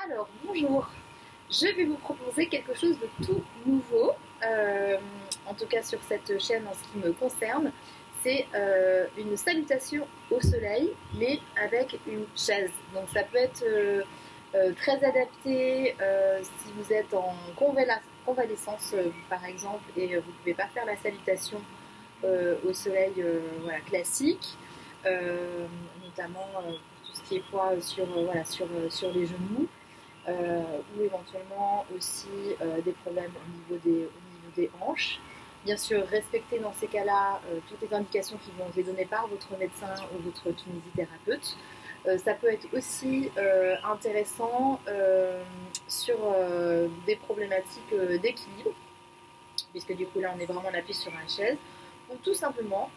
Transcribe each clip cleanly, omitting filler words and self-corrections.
Alors, bonjour, je vais vous proposer quelque chose de tout nouveau, en tout cas sur cette chaîne en ce qui me concerne. C'est une salutation au soleil, mais avec une chaise. Donc ça peut être très adapté si vous êtes en convalescence, par exemple, et vous ne pouvez pas faire la salutation au soleil voilà, classique, notamment pour tout ce qui est poids voilà, sur les genoux. Ou éventuellement aussi des problèmes au niveau des hanches. Bien sûr, respectez dans ces cas-là toutes les indications qui vont être données par votre médecin ou votre kinésithérapeute. Ça peut être aussi intéressant sur des problématiques d'équilibre, puisque du coup là on est vraiment en appui sur une chaise. Donc tout simplement,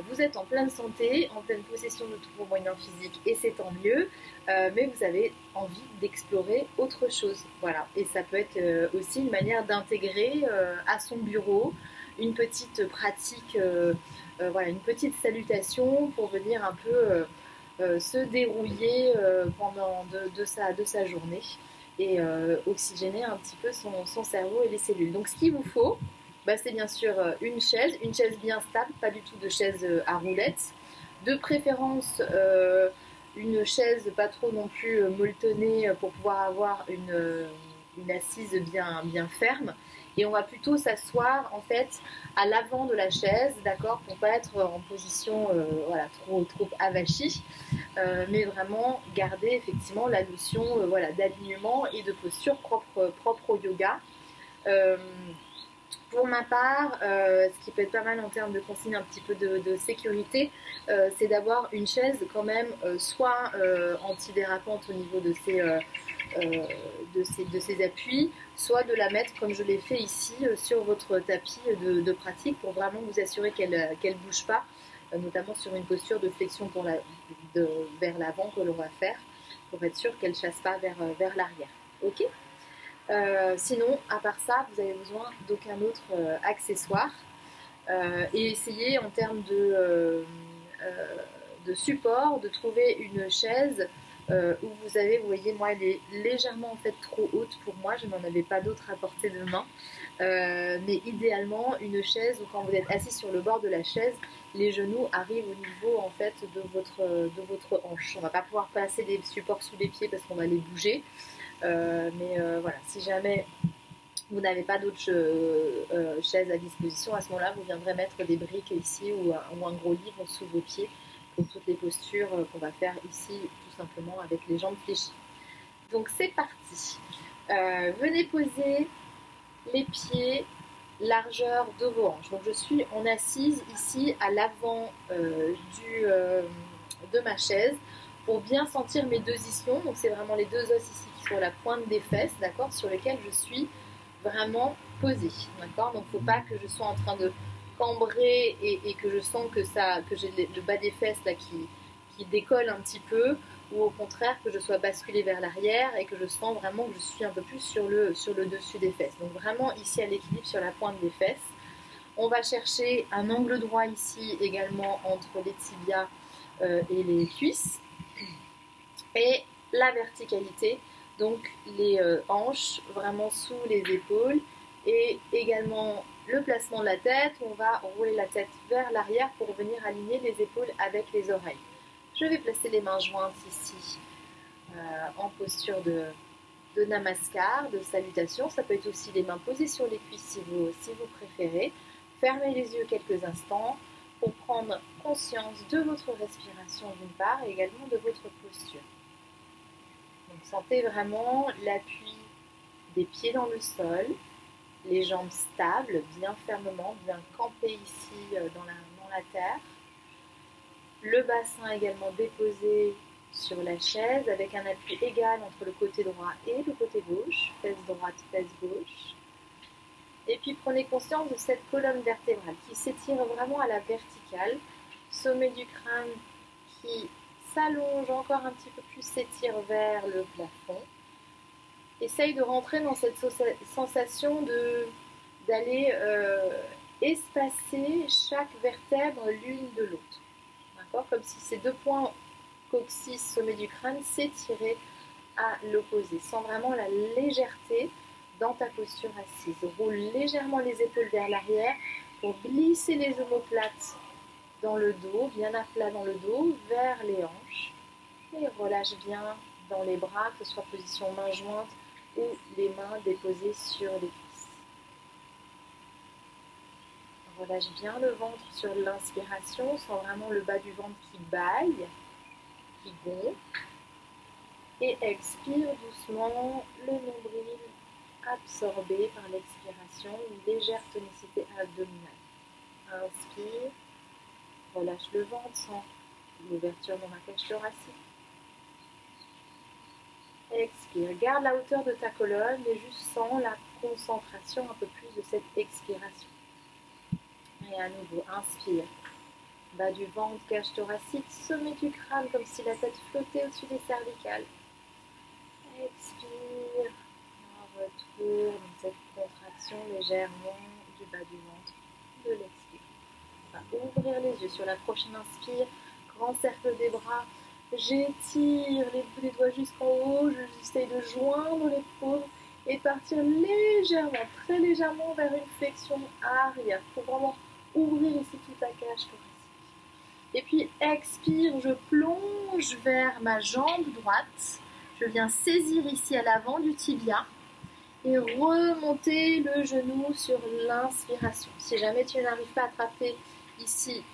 vous êtes en pleine santé, en pleine possession de tous vos moyens physiques et c'est tant mieux, mais vous avez envie d'explorer autre chose. Voilà. Et ça peut être aussi une manière d'intégrer à son bureau une petite pratique, voilà, une petite salutation pour venir un peu se dérouiller pendant de sa journée et oxygéner un petit peu son cerveau et les cellules. Donc ce qu'il vous faut, bah, c'est bien sûr une chaise bien stable, pas du tout de chaise à roulettes. De préférence, une chaise pas trop non plus molletonnée pour pouvoir avoir une assise bien ferme. Et on va plutôt s'asseoir en fait à l'avant de la chaise, d'accord, pour pas être en position voilà, trop avachie, mais vraiment garder effectivement la notion voilà, d'alignement et de posture propre au yoga. Euh, pour ma part, ce qui peut être pas mal en termes de consignes un petit peu de sécurité, c'est d'avoir une chaise quand même soit antidérapante au niveau de ses appuis, soit de la mettre comme je l'ai fait ici sur votre tapis de pratique pour vraiment vous assurer qu'elle ne bouge pas, notamment sur une posture de flexion vers l'avant que l'on va faire pour être sûr qu'elle ne chasse pas vers l'arrière. Ok. Sinon, à part ça, vous avez besoin d'aucun autre accessoire. Et essayez en termes de support de trouver une chaise où vous voyez, moi elle est légèrement en fait trop haute pour moi, je n'en avais pas d'autre à portée de main. Mais idéalement une chaise où quand vous êtes assis sur le bord de la chaise, les genoux arrivent au niveau en fait de votre hanche. On ne va pas pouvoir passer des supports sous les pieds parce qu'on va les bouger. Mais voilà, si jamais vous n'avez pas d'autres chaises à disposition, à ce moment-là, vous viendrez mettre des briques ici ou un gros livre sous vos pieds pour toutes les postures qu'on va faire ici, tout simplement avec les jambes fléchies. Donc c'est parti. Venez poser les pieds largeur de vos hanches. Donc je suis en assise ici à l'avant de ma chaise pour bien sentir mes deux ischions. Donc c'est vraiment les deux os ici qui sont à la pointe des fesses, d'accord, sur lesquels je suis vraiment posée, d'accord. Donc il ne faut pas que je sois en train de cambrer et que je sens que j'ai le bas des fesses là qui décolle un petit peu, ou au contraire que je sois basculée vers l'arrière et que je sens vraiment que je suis un peu plus sur le dessus des fesses. Donc vraiment ici à l'équilibre sur la pointe des fesses. On va chercher un angle droit ici également entre les tibias et les cuisses. Et la verticalité, donc les hanches vraiment sous les épaules, et également le placement de la tête, on va rouler la tête vers l'arrière pour venir aligner les épaules avec les oreilles. Je vais placer les mains jointes ici en posture de namaskar, de salutation. Ça peut être aussi les mains posées sur les cuisses si vous préférez. Fermez les yeux quelques instants pour prendre conscience de votre respiration d'une part et également de votre posture. Donc sentez vraiment l'appui des pieds dans le sol, les jambes stables, bien fermement, bien campées ici dans la terre. Le bassin également déposé sur la chaise avec un appui égal entre le côté droit et le côté gauche, fesse droite, fesse gauche. Et puis prenez conscience de cette colonne vertébrale qui s'étire vraiment à la verticale, sommet du crâne qui s'allonge encore un petit peu plus, s'étire vers le plafond. Essaye de rentrer dans cette sensation d'aller espacer chaque vertèbre l'une de l'autre. D'accord ? Comme si ces deux points coccyx, sommet du crâne, s'étiraient à l'opposé. Sens vraiment la légèreté dans ta posture assise. Roule légèrement les épaules vers l'arrière pour glisser les omoplates dans le dos, bien à plat dans le dos, vers les hanches. Et relâche bien dans les bras, que ce soit position main jointe ou les mains déposées sur les cuisses. Relâche bien le ventre sur l'inspiration, sens vraiment le bas du ventre qui bâille, qui gonfle. Et expire doucement, le nombril absorbé par l'expiration, une légère tonicité abdominale. Inspire, relâche le ventre, sens l'ouverture dans la cage thoracique. Expire, garde la hauteur de ta colonne, mais juste sens la concentration un peu plus de cette expiration. Et à nouveau, inspire. Bas du ventre, cage thoracique, sommet du crâne comme si la tête flottait au-dessus des cervicales. Expire. On retourne cette contraction légèrement du bas du ventre de l'expire. On va ouvrir les yeux sur la prochaine inspire. Grand cercle des bras. J'étire les doigts jusqu'en haut. J'essaye de joindre les paumes et partir légèrement, très légèrement vers une flexion arrière pour vraiment ouvrir ici toute la cage thoracique. Et puis expire, je plonge vers ma jambe droite. Je viens saisir ici à l'avant du tibia et remonter le genou sur l'inspiration. Si jamais tu n'arrives pas à attraper ici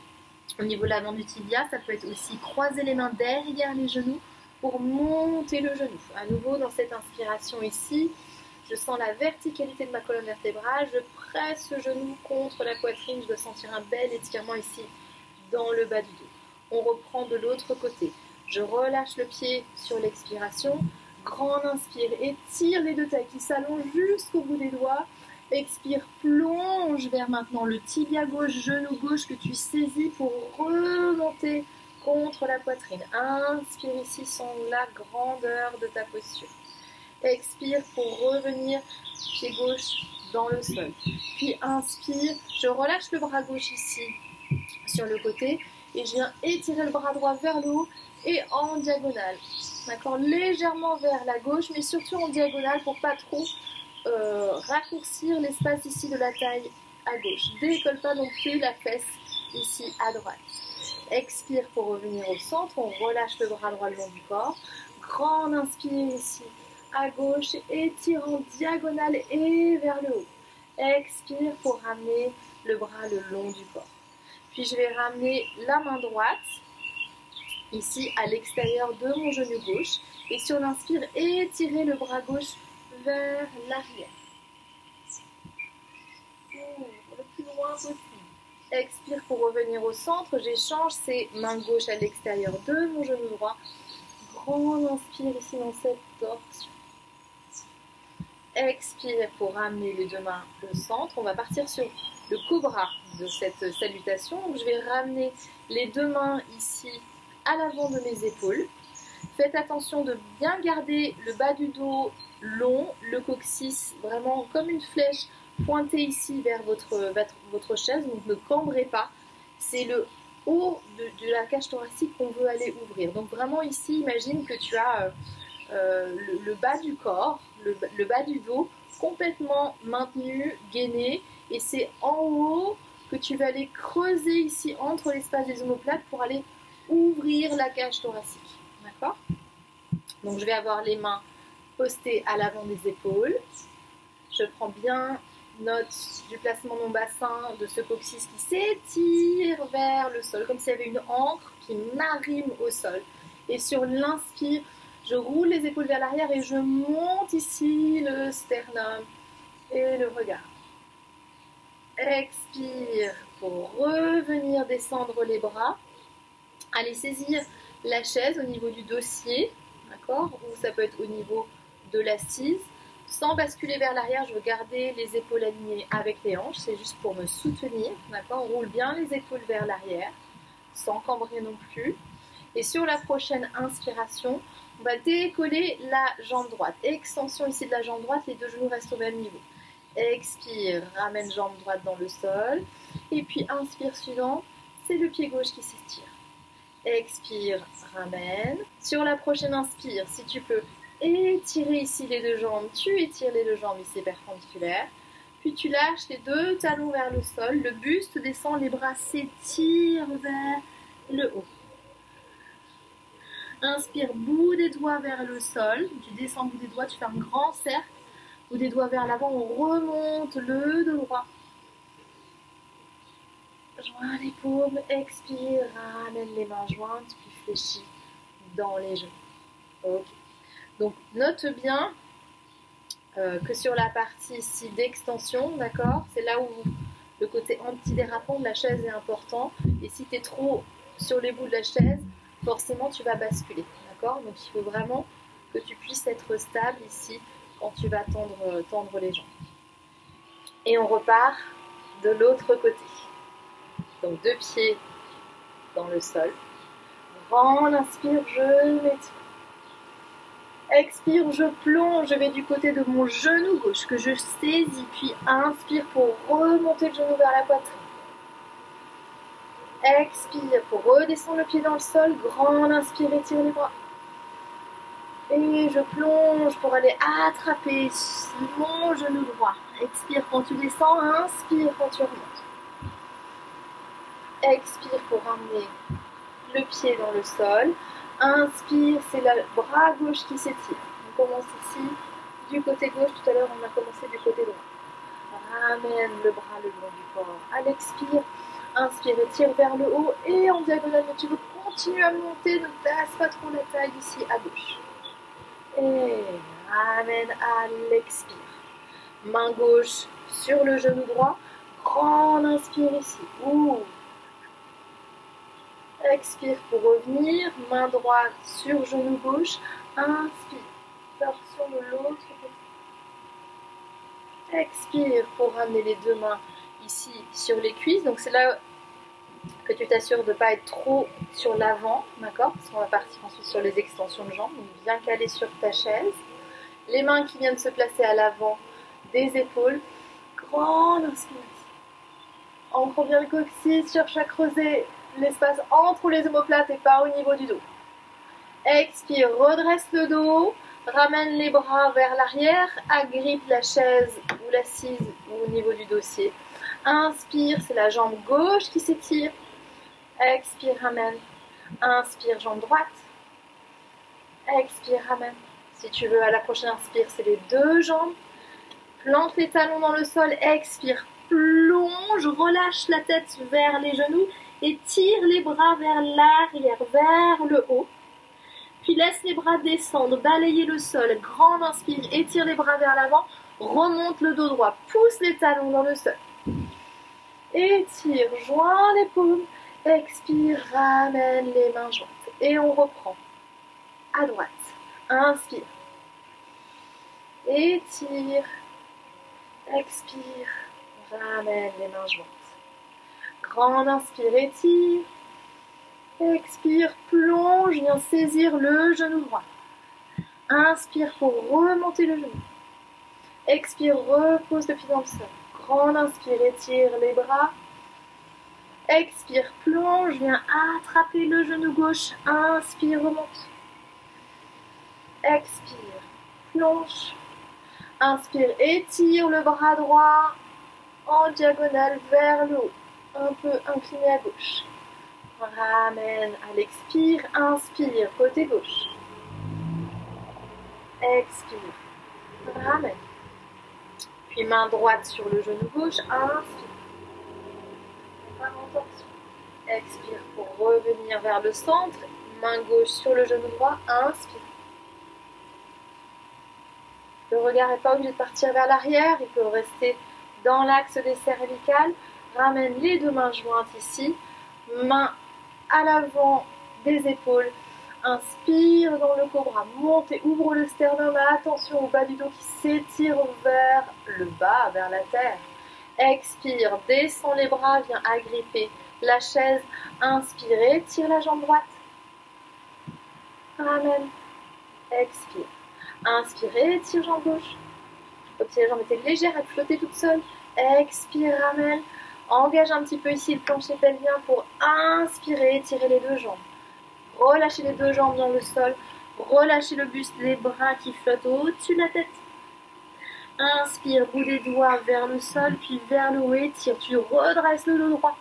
au niveau de l'avant du tibia, ça peut être aussi croiser les mains derrière les genoux pour monter le genou. À nouveau dans cette inspiration ici, je sens la verticalité de ma colonne vertébrale, je presse le genou contre la poitrine, je dois sentir un bel étirement ici dans le bas du dos. On reprend de l'autre côté. Je relâche le pied sur l'expiration. Grande inspire, étire les deux tailles qui s'allongent jusqu'au bout des doigts. Expire, plonge vers maintenant le tibia gauche, genou gauche que tu saisis pour remonter contre la poitrine. Inspire ici, sens la grandeur de ta posture. Expire pour revenir pied gauche dans le sol. Puis inspire, je relâche le bras gauche ici sur le côté et je viens étirer le bras droit vers le haut et en diagonale. D'accord, légèrement vers la gauche, mais surtout en diagonale pour pas trop raccourcir l'espace ici de la taille à gauche. Décolle pas non plus la fesse ici à droite. Expire pour revenir au centre, on relâche le bras droit le long du corps. Grande inspire ici à gauche, étire en diagonale et vers le haut. Expire pour ramener le bras le long du corps. Puis je vais ramener la main droite ici à l'extérieur de mon genou gauche. Et sur l'inspire, étirer le bras gauche vers l'arrière. Le plus loin possible. Expire pour revenir au centre. J'échange ces mains gauches à l'extérieur de mon genou droit. Grande inspire ici dans cette torsion. Expire pour ramener les deux mains au centre. On va partir sur le cobra de cette salutation. Donc, je vais ramener les deux mains ici à l'avant de mes épaules. Faites attention de bien garder le bas du dos long, le coccyx vraiment comme une flèche pointée ici vers votre chaise. Donc ne cambrez pas. C'est le haut de la cage thoracique qu'on veut aller ouvrir. Donc vraiment ici, imagine que tu as le bas du corps, le bas du dos complètement maintenu, gainé. Et c'est en haut que tu vas aller creuser ici entre l'espace des omoplates pour aller ouvrir la cage thoracique. D'accord? Donc je vais avoir les mains postées à l'avant des épaules. Je prends bien note du placement de mon bassin, de ce coccyx qui s'étire vers le sol, comme s'il y avait une ancre qui m'arrime au sol. Et sur l'inspire, je roule les épaules vers l'arrière et je monte ici le sternum et le regard. Expire pour revenir descendre les bras. Allez saisir la chaise au niveau du dossier, d'accord, ou ça peut être au niveau de l'assise. Sans basculer vers l'arrière, je veux garder les épaules alignées avec les hanches, c'est juste pour me soutenir, d'accord. On roule bien les épaules vers l'arrière, sans cambrer non plus. Et sur la prochaine inspiration, on va décoller la jambe droite. Extension ici de la jambe droite, les deux genoux restent au même niveau. Expire, ramène jambe droite dans le sol. Et puis inspire suivant, c'est le pied gauche qui s'étire. Expire, ramène. Sur la prochaine inspire, si tu peux, Étirer ici les deux jambes, tu étires les deux jambes ici perpendiculaires. Puis tu lâches les deux talons vers le sol, le buste descend, les bras s'étirent vers le haut. Inspire, bout des doigts vers le sol, tu descends bout des doigts, tu fais un grand cercle, bout des doigts vers l'avant, on remonte le dos droit. Joins les paumes, expire, ramène les mains jointes, puis fléchis dans les genoux. Ok. Donc note bien que sur la partie ici d'extension, d'accord, c'est là où le côté antidérapant de la chaise est important. Et si tu es trop sur les bouts de la chaise, forcément tu vas basculer, d'accord. Donc il faut vraiment que tu puisses être stable ici quand tu vas tendre les jambes. Et on repart de l'autre côté. Donc 2 pieds dans le sol. Grande inspire, je m'étire. Expire, je plonge, je vais du côté de mon genou gauche que je saisis, puis inspire pour remonter le genou vers la poitrine. Expire pour redescendre le pied dans le sol, grande inspire, étire les bras. Et je plonge pour aller attraper mon genou droit. Expire quand tu descends, inspire quand tu remontes. Expire pour ramener le pied dans le sol. Inspire, c'est le bras gauche qui s'étire. On commence ici du côté gauche. Tout à l'heure, on a commencé du côté droit. Ramène le bras le long du corps. À l'expire, inspire, étire vers le haut et en diagonale. Mais tu veux continuer à monter, ne tasse pas trop la taille ici à gauche. Et ramène à l'expire. Main gauche sur le genou droit. Grande inspire ici. Ouvre. Expire pour revenir, main droite sur genou gauche, inspire, torsion de l'autre côté. Expire pour ramener les deux mains ici sur les cuisses, donc c'est là que tu t'assures de ne pas être trop sur l'avant, d'accord, parce qu'on va partir ensuite sur les extensions de jambes, donc bien calé sur ta chaise. Les mains qui viennent se placer à l'avant des épaules, grande inspiration. Ancre bien le coccyx, cherche à creuser l'espace entre les omoplates et pas au niveau du dos. Expire, redresse le dos, ramène les bras vers l'arrière, agrippe la chaise ou l'assise au niveau du dossier. Inspire, c'est la jambe gauche qui s'étire. Expire, ramène. Inspire, jambe droite. Expire, ramène. Si tu veux, à la prochaine inspire, c'est les deux jambes. Plante les talons dans le sol. Expire, plonge, relâche la tête vers les genoux et tire les bras vers l'arrière, vers le haut. Puis laisse les bras descendre, balayer le sol. Grande inspire, étire les bras vers l'avant. Remonte le dos droit, pousse les talons dans le sol. Étire, joins les paumes. Expire, ramène les mains jointes. Et on reprend. À droite. Inspire. Étire. Expire. Ramène les mains jointes. Grande inspire, étire. Expire, plonge, viens saisir le genou droit. Inspire pour remonter le genou. Expire, repose le pied dans le sol. Grande inspire, étire les bras. Expire, plonge, viens attraper le genou gauche. Inspire, remonte. Expire, plonge. Inspire, étire le bras droit en diagonale vers le haut. Un peu incliné à gauche. Ramène à l'expire, inspire, côté gauche. Expire, ramène. Puis main droite sur le genou gauche, inspire. Expire pour revenir vers le centre. Main gauche sur le genou droit, inspire. Le regard n'est pas obligé de partir vers l'arrière, il peut rester dans l'axe des cervicales. Ramène les deux mains jointes ici. Main à l'avant des épaules. Inspire dans le cobra. Monte et ouvre le sternum. Attention au bas du dos qui s'étire vers le bas, vers la terre. Expire, descends les bras, viens agripper la chaise. Inspire, étire la jambe droite. Ramène. Expire. Inspire, étire jambe gauche. Comme si la jambe était légère, elle flottait toute seule. Expire, ramène. Engage un petit peu ici le plancher pelvien pour inspirer, étirer les deux jambes. Relâchez les deux jambes dans le sol. Relâchez le buste, les bras qui flottent au-dessus de la tête. Inspire, bout des doigts vers le sol, puis vers le haut, étire, tu redresses le dos droit.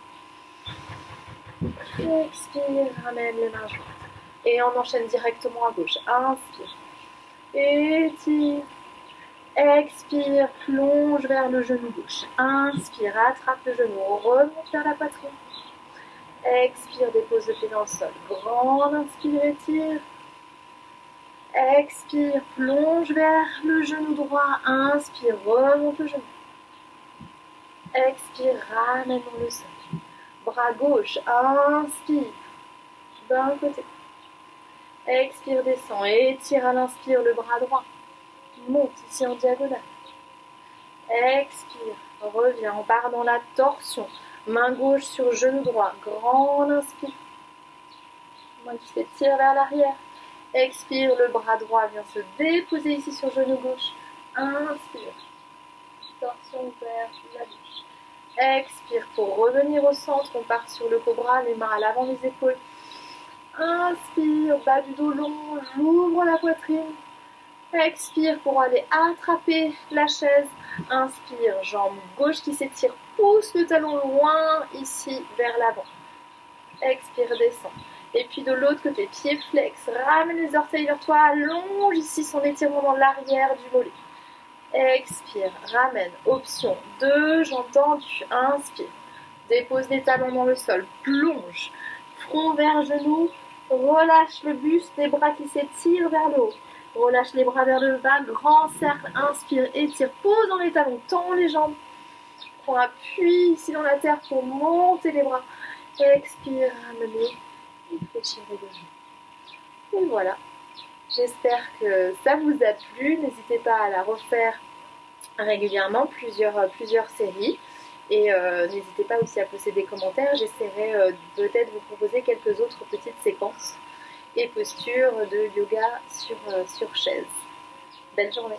Expire, ramène les mains jointes. Et on enchaîne directement à gauche. Inspire, étire. Expire, plonge vers le genou gauche. Inspire, attrape le genou, remonte vers la poitrine. Expire, dépose le pied dans le sol. Grande inspire, étire. Expire, plonge vers le genou droit. Inspire, remonte le genou. Expire, ramène dans le sol. Bras gauche, inspire. D'un côté. Expire, descend. Étire à l'inspire le bras droit. Monte ici en diagonale. Expire, reviens, on part dans la torsion. Main gauche sur genou droit. Grande inspire. Main qui s'étire vers l'arrière. Expire, le bras droit vient se déposer ici sur genou gauche. Inspire. Torsion vers la gauche. Expire pour revenir au centre. On part sur le cobra, les mains à l'avant des épaules. Inspire, bas du dos long, j'ouvre la poitrine. Expire pour aller attraper la chaise. Inspire, jambe gauche qui s'étire, pousse le talon loin ici vers l'avant. Expire, descend. Et puis de l'autre côté, pied flex, ramène les orteils vers toi, allonge ici son étirement dans l'arrière du mollet. Expire, ramène, option 2, jambes tendues. Inspire, dépose les talons dans le sol, plonge, front vers genou, relâche le buste, les bras qui s'étirent vers le haut. Relâche les bras vers le bas, grand cercle, inspire, étire, pose dans les talons, tends les jambes. Prends appui ici dans la terre pour monter les bras. Expire, ramenez et fléchir les genoux. Et voilà. J'espère que ça vous a plu. N'hésitez pas à la refaire régulièrement, plusieurs séries. Et n'hésitez pas aussi à poser des commentaires. J'essaierai peut-être vous proposer quelques autres petites séquences et postures de yoga sur chaise. Belle journée!